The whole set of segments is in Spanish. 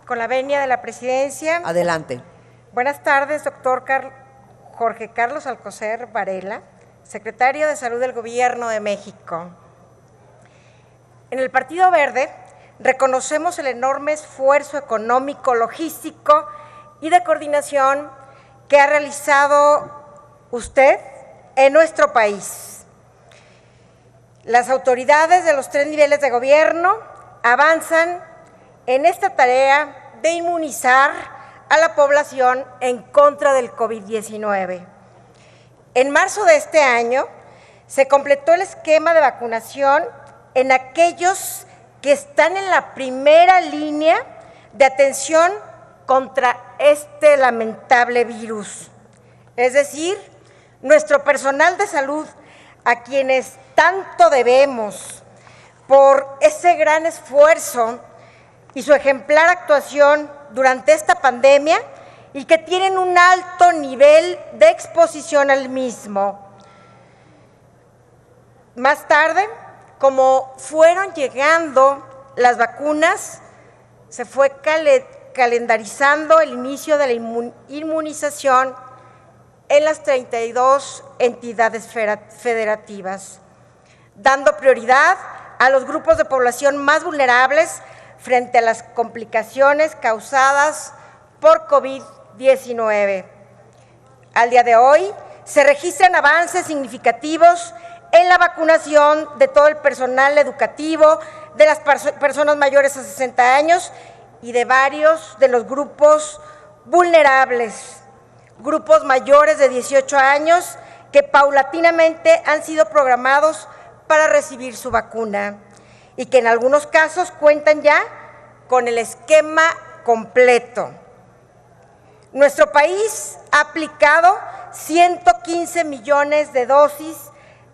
Con la venia de la presidencia. Adelante. Buenas tardes, doctor Jorge Carlos Alcocer Varela, secretario de Salud del Gobierno de México. En el Partido Verde reconocemos el enorme esfuerzo económico, logístico y de coordinación que ha realizado usted en nuestro país. Las autoridades de los 3 niveles de gobierno avanzan en esta tarea de inmunizar a la población en contra del COVID-19. En marzo de este año se completó el esquema de vacunación en aquellos que están en la primera línea de atención contra este lamentable virus. Es decir, nuestro personal de salud, a quienes tanto debemos por ese gran esfuerzo y su ejemplar actuación durante esta pandemia y que tienen un alto nivel de exposición al mismo. Más tarde, como fueron llegando las vacunas, se fue calendarizando el inicio de la inmunización en las 32 entidades federativas, dando prioridad a los grupos de población más vulnerables frente a las complicaciones causadas por COVID-19. Al día de hoy, se registran avances significativos en la vacunación de todo el personal educativo, de las personas mayores a 60 años y de varios de los grupos vulnerables, grupos mayores de 18 años que paulatinamente han sido programados para recibir su vacuna y que en algunos casos cuentan ya con el esquema completo. Nuestro país ha aplicado 115 millones de dosis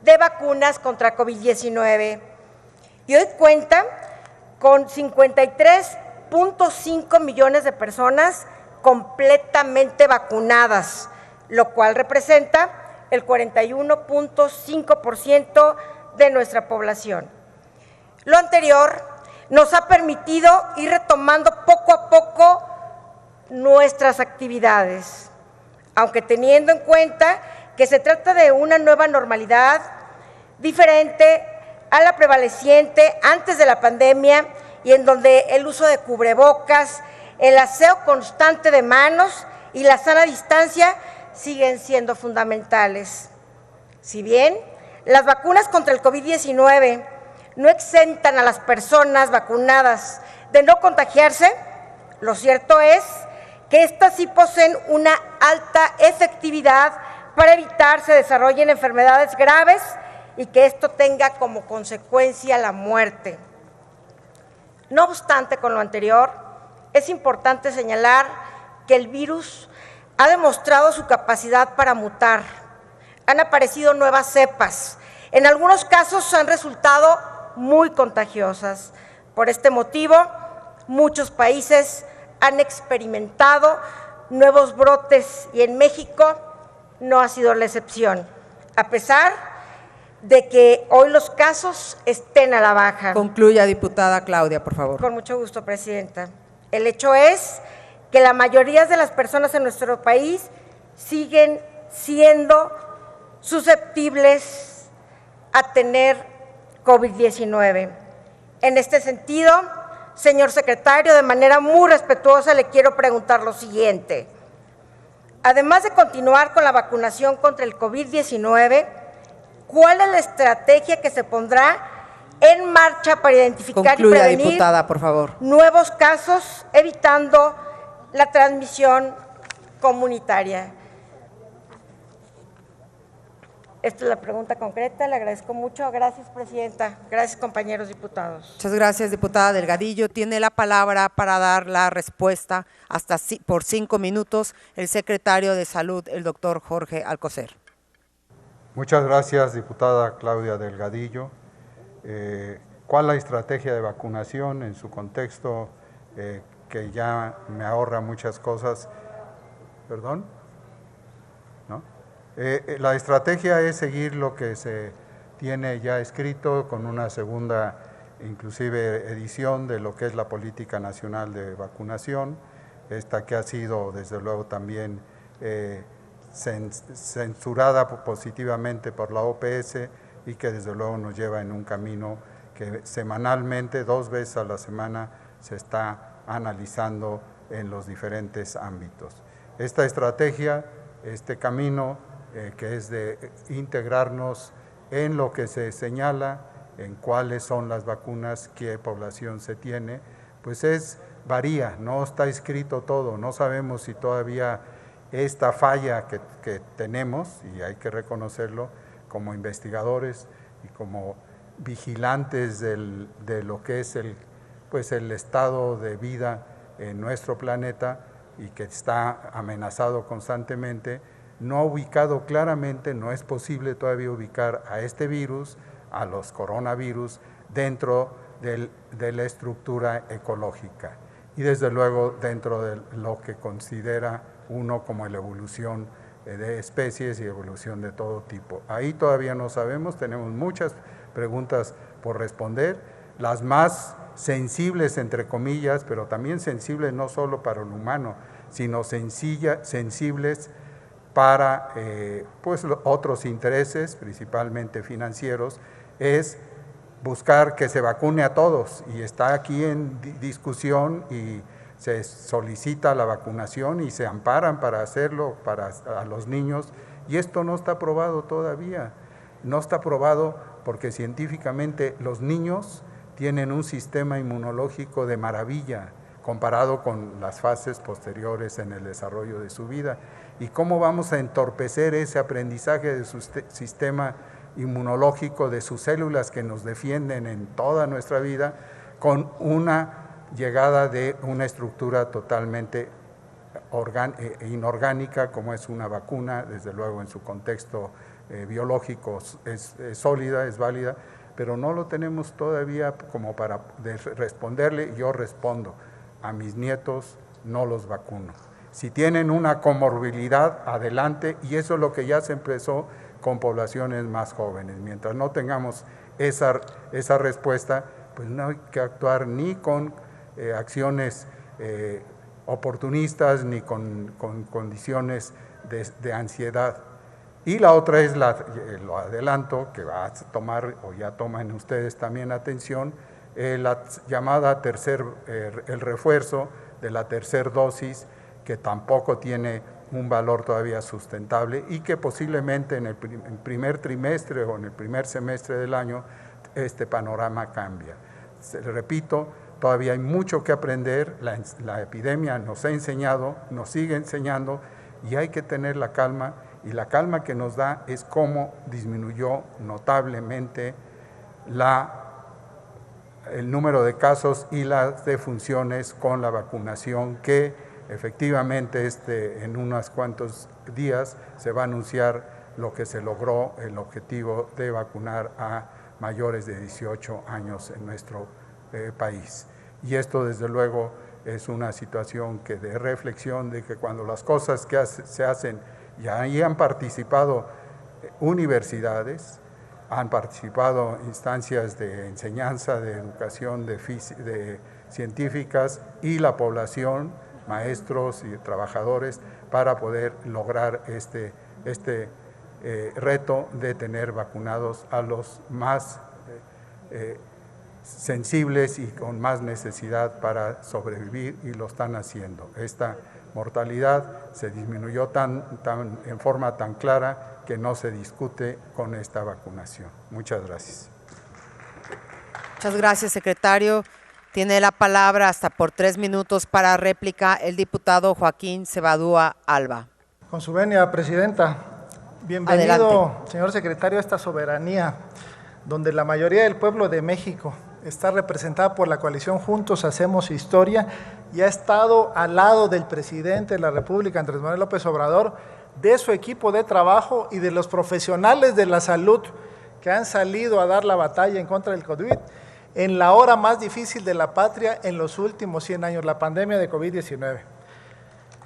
de vacunas contra COVID-19 y hoy cuenta con 53.5 millones de personas completamente vacunadas, lo cual representa el 41.5% de nuestra población. Lo anterior nos ha permitido ir retomando poco a poco nuestras actividades, aunque teniendo en cuenta que se trata de una nueva normalidad diferente a la prevaleciente antes de la pandemia y en donde el uso de cubrebocas, el aseo constante de manos y la sana distancia siguen siendo fundamentales. Si bien las vacunas contra el COVID-19 no exentan a las personas vacunadas de no contagiarse, lo cierto es que éstas sí poseen una alta efectividad para evitar se desarrollen enfermedades graves y que esto tenga como consecuencia la muerte. No obstante, con lo anterior, es importante señalar que el virus ha demostrado su capacidad para mutar. Han aparecido nuevas cepas. En algunos casos han resultado muy contagiosas. Por este motivo, muchos países han experimentado nuevos brotes y en México no ha sido la excepción, a pesar de que hoy los casos estén a la baja. Concluya, diputada Claudia, por favor. Con mucho gusto, presidenta. El hecho es que la mayoría de las personas en nuestro país siguen siendo susceptibles a tener COVID-19. En este sentido, señor secretario, de manera muy respetuosa le quiero preguntar lo siguiente. Además de continuar con la vacunación contra el COVID-19, ¿cuál es la estrategia que se pondrá en marcha para identificar y prevenir, diputada, por favor, nuevos casos, evitando la transmisión comunitaria? Esta es la pregunta concreta, le agradezco mucho. Gracias, presidenta. Gracias, compañeros diputados. Muchas gracias, diputada Delgadillo. Tiene la palabra para dar la respuesta por 5 minutos el secretario de Salud, el doctor Jorge Alcocer. Muchas gracias, diputada Claudia Delgadillo. ¿Cuál es la estrategia de vacunación en su contexto que ya me ahorra muchas cosas? ¿Perdón? ¿No? La estrategia es seguir lo que se tiene ya escrito con una segunda inclusive edición de lo que es la Política Nacional de Vacunación, esta que ha sido desde luego también censurada positivamente por la OPS y que desde luego nos lleva en un camino que semanalmente, 2 veces a la semana, se está analizando en los diferentes ámbitos. Esta estrategia, este camino que es de integrarnos en lo que se señala, en cuáles son las vacunas, qué población se tiene, pues varía, no está escrito todo, no sabemos si todavía esta falla que tenemos, y hay que reconocerlo como investigadores y como vigilantes de lo que es el estado de vida en nuestro planeta y que está amenazado constantemente, no ha ubicado claramente, no es posible todavía ubicar a este virus, a los coronavirus, dentro de la estructura ecológica y desde luego dentro de lo que considera uno como la evolución de especies y evolución de todo tipo. Ahí todavía no sabemos, tenemos muchas preguntas por responder, las más sensibles entre comillas, pero también sensibles no solo para el humano, sino sensibles para pues otros intereses, principalmente financieros, es buscar que se vacune a todos y está aquí en discusión y se solicita la vacunación y se amparan para hacerlo a los niños y esto no está aprobado todavía, no está aprobado porque científicamente los niños tienen un sistema inmunológico de maravilla comparado con las fases posteriores en el desarrollo de su vida. ¿Y cómo vamos a entorpecer ese aprendizaje de su sistema inmunológico, de sus células que nos defienden en toda nuestra vida, con una llegada de una estructura totalmente inorgánica como es una vacuna? Desde luego en su contexto biológico es sólida, es válida, pero no lo tenemos todavía como para responderle. Yo respondo, a mis nietos no los vacuno. Si tienen una comorbilidad, adelante, y eso es lo que ya se empezó con poblaciones más jóvenes. Mientras no tengamos esa respuesta, pues no hay que actuar ni con acciones oportunistas ni con condiciones de ansiedad. Y la otra es, lo adelanto, que va a tomar, o ya toman ustedes también atención, la llamada el refuerzo de la tercera dosis, que tampoco tiene un valor todavía sustentable y que posiblemente en el primer trimestre o en el primer semestre del año este panorama cambia. Repito, todavía hay mucho que aprender, la epidemia nos ha enseñado, nos sigue enseñando y hay que tener la calma, y la calma que nos da es cómo disminuyó notablemente el número de casos y las defunciones con la vacunación, que efectivamente en unos cuantos días se va a anunciar lo que se logró, el objetivo de vacunar a mayores de 18 años en nuestro país. Y esto desde luego es una situación de reflexión de que cuando las cosas que se hacen, y ahí han participado universidades, han participado instancias de enseñanza, de educación, de científicas y la población, maestros y trabajadores, para poder lograr este reto de tener vacunados a los más sensibles y con más necesidad para sobrevivir, y lo están haciendo. Esta mortalidad se disminuyó en forma tan clara que no se discute con esta vacunación. Muchas gracias. Muchas gracias, secretario. Tiene la palabra hasta por 3 minutos para réplica el diputado Joaquín Cebadúa Alba. Con su venia, presidenta. Bienvenido, adelante, señor secretario, a esta soberanía, donde la mayoría del pueblo de México está representada por la coalición Juntos Hacemos Historia y ha estado al lado del presidente de la República, Andrés Manuel López Obrador, de su equipo de trabajo y de los profesionales de la salud que han salido a dar la batalla en contra del COVID en la hora más difícil de la patria en los últimos 100 años, la pandemia de COVID-19.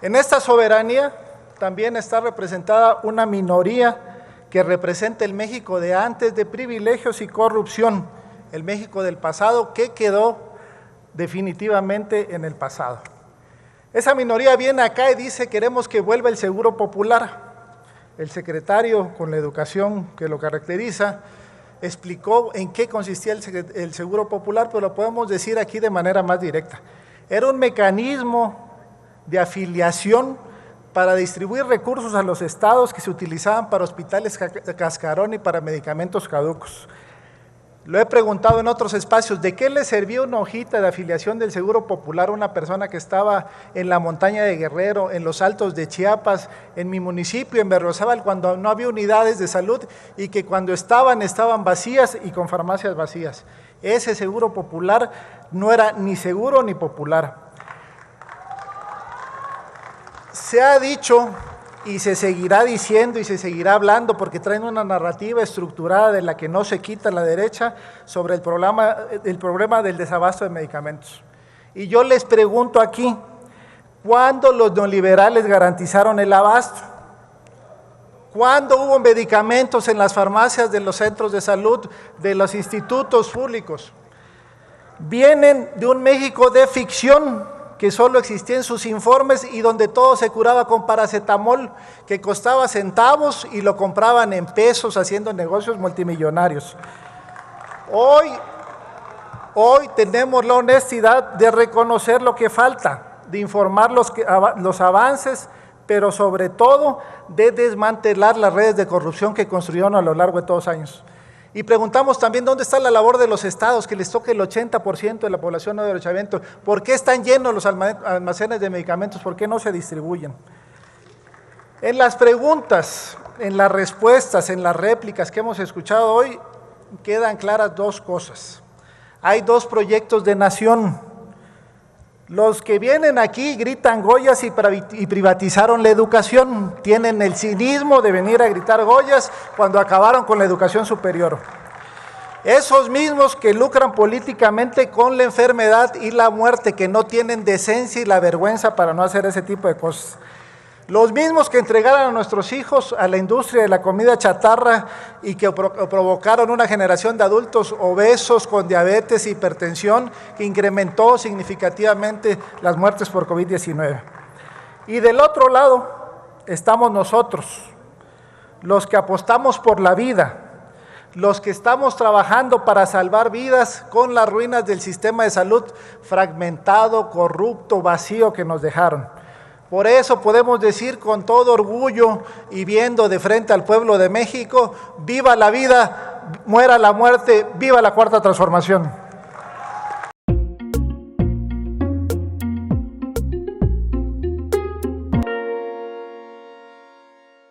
En esta soberanía también está representada una minoría que representa el México de antes de privilegios y corrupción, el México del pasado que quedó definitivamente en el pasado. Esa minoría viene acá y dice: queremos que vuelva el seguro popular. El secretario, con la educación que lo caracteriza, explicó en qué consistía el seguro popular, pero lo podemos decir aquí de manera más directa. Era un mecanismo de afiliación para distribuir recursos a los estados que se utilizaban para hospitales cascarón y para medicamentos caducos. Lo he preguntado en otros espacios: ¿de qué le servía una hojita de afiliación del Seguro Popular a una persona que estaba en la montaña de Guerrero, en los altos de Chiapas, en mi municipio, en Berriozábal, cuando no había unidades de salud y que cuando estaban vacías y con farmacias vacías? Ese Seguro Popular no era ni seguro ni popular. Se ha dicho y se seguirá diciendo y se seguirá hablando, porque traen una narrativa estructurada de la que no se quita la derecha, sobre el problema del desabasto de medicamentos. Y yo les pregunto aquí: ¿cuándo los neoliberales garantizaron el abasto? ¿Cuándo hubo medicamentos en las farmacias de los centros de salud, de los institutos públicos? Vienen de un México de ficción, que solo existía en sus informes y donde todo se curaba con paracetamol, que costaba centavos y lo compraban en pesos, haciendo negocios multimillonarios. Hoy tenemos la honestidad de reconocer lo que falta, de informar los avances, pero sobre todo de desmantelar las redes de corrupción que construyeron a lo largo de todos los años. Y preguntamos también: ¿dónde está la labor de los estados, que les toque el 80% de la población no de derechamiento? ¿Por qué están llenos los almacenes de medicamentos? ¿Por qué no se distribuyen? En las preguntas, en las respuestas, en las réplicas que hemos escuchado hoy, quedan claras dos cosas. Hay dos proyectos de nación. Los que vienen aquí gritan Goyas y privatizaron la educación, tienen el cinismo de venir a gritar Goyas cuando acabaron con la educación superior. Esos mismos que lucran políticamente con la enfermedad y la muerte, que no tienen decencia y la vergüenza para no hacer ese tipo de cosas. Los mismos que entregaron a nuestros hijos a la industria de la comida chatarra y que provocaron una generación de adultos obesos con diabetes e hipertensión, que incrementó significativamente las muertes por COVID-19. Y del otro lado estamos nosotros, los que apostamos por la vida, los que estamos trabajando para salvar vidas con las ruinas del sistema de salud fragmentado, corrupto, vacío que nos dejaron. Por eso podemos decir con todo orgullo y viendo de frente al pueblo de México: viva la vida, muera la muerte, viva la Cuarta Transformación.